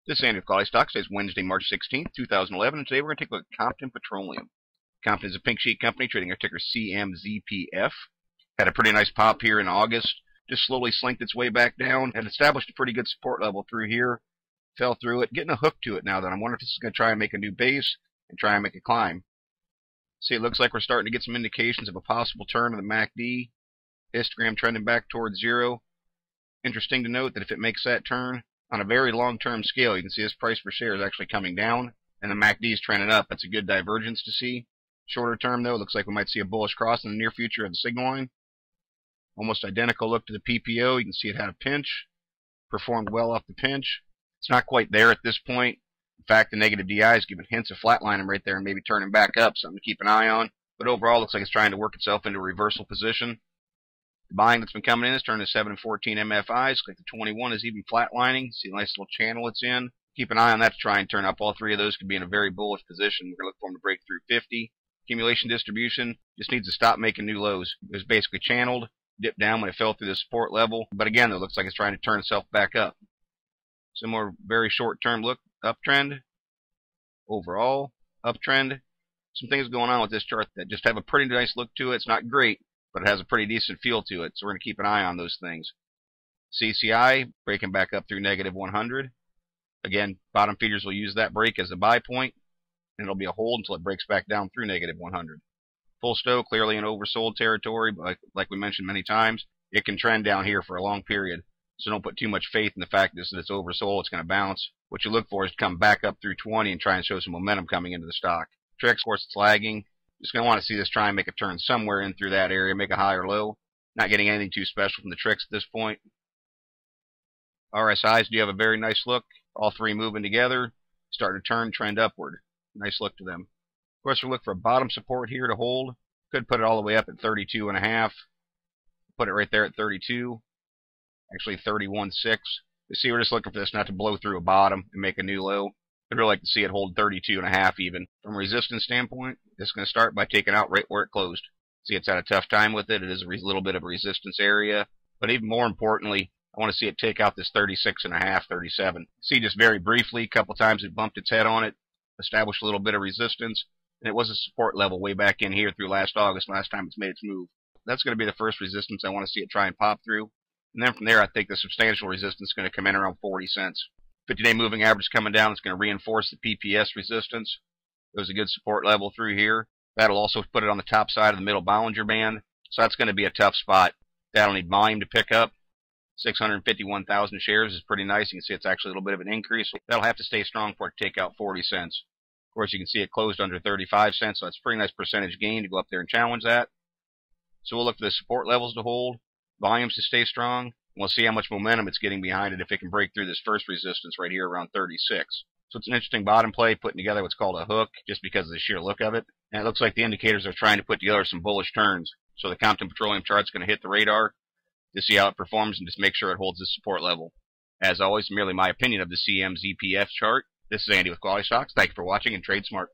This is Andy with QualityStocks. Today is Wednesday, March 16th, 2011, and today we're going to take a look at Compton Petroleum. Compton is a pink sheet company trading our ticker CMZPF. Had a pretty nice pop here in August. Just slowly slinked its way back down. Had established a pretty good support level through here. Fell through it. Getting a hook to it now that I'm wondering if this is going to try and make a new base and try and make a climb. See, it looks like we're starting to get some indications of a possible turn of the MACD. Histogram trending back towards zero. Interesting to note that if it makes that turn, on a very long-term scale, you can see this price per share is actually coming down, and the MACD is trending up. That's a good divergence to see. Shorter term, though, it looks like we might see a bullish cross in the near future of the signal line. Almost identical look to the PPO. You can see it had a pinch, performed well off the pinch. It's not quite there at this point. In fact, the negative DI is giving hints of flatlining right there and maybe turning back up, something to keep an eye on. But overall, it looks like it's trying to work itself into a reversal position. The buying that's been coming in is turning to 7 and 14 MFIs. Looks like the 21 is even flatlining. See a nice little channel it's in. Keep an eye on that to try and turn up. All three of those could be in a very bullish position. We're going to look for them to break through 50. Accumulation distribution just needs to stop making new lows. It was basically channeled, dipped down when it fell through the support level. But again, it looks like it's trying to turn itself back up. Similar very short-term look, uptrend. Overall, uptrend. Some things going on with this chart that just have a pretty nice look to it. It's not great, but it has a pretty decent feel to it, so we're going to keep an eye on those things. CCI breaking back up through negative 100. Again, bottom feeders will use that break as a buy point, and it'll be a hold until it breaks back down through negative 100. Full stow, clearly in oversold territory, but like we mentioned many times, it can trend down here for a long period, so don't put too much faith in the fact that it's oversold, it's going to bounce. What you look for is to come back up through 20 and try and show some momentum coming into the stock. Tricks, of course, it's lagging. Just going to want to see this try and make a turn somewhere in through that area, make a high or low. Not getting anything too special from the tricks at this point. RSIs do have a very nice look. All three moving together, starting to turn, trend upward. Nice look to them. Of course, we'll look for a bottom support here to hold. Could put it all the way up at 32.5. Put it right there at 32. Actually 31.6. You see, we're just looking for this not to blow through a bottom and make a new low. I'd really like to see it hold 32.5 even. From a resistance standpoint, it's going to start by taking out right where it closed. See, it's had a tough time with it. It is a little bit of a resistance area. But even more importantly, I want to see it take out this 36.5, 37. See, just very briefly, a couple times it bumped its head on it, established a little bit of resistance, and it was a support level way back in here through last August, last time it's made its move. That's going to be the first resistance I want to see it try and pop through. And then from there, I think the substantial resistance is going to come in around 40 cents. 50-day moving average coming down. It's going to reinforce the PPS resistance. There's a good support level through here. That'll also put it on the top side of the middle Bollinger Band. So that's going to be a tough spot. That'll need volume to pick up. 651,000 shares is pretty nice. You can see it's actually a little bit of an increase. That'll have to stay strong for it to take out 40 cents. Of course, you can see it closed under 35 cents, so that's a pretty nice percentage gain to go up there and challenge that. So we'll look for the support levels to hold, volumes to stay strong. We'll see how much momentum it's getting behind it if it can break through this first resistance right here around 36. So it's an interesting bottom play, putting together what's called a hook, just because of the sheer look of it. And it looks like the indicators are trying to put together some bullish turns. So the Compton Petroleum chart's going to hit the radar to see how it performs and just make sure it holds this support level. As always, merely my opinion of the CMZPF chart. This is Andy with QualityStocks. Thank you for watching and trade smart.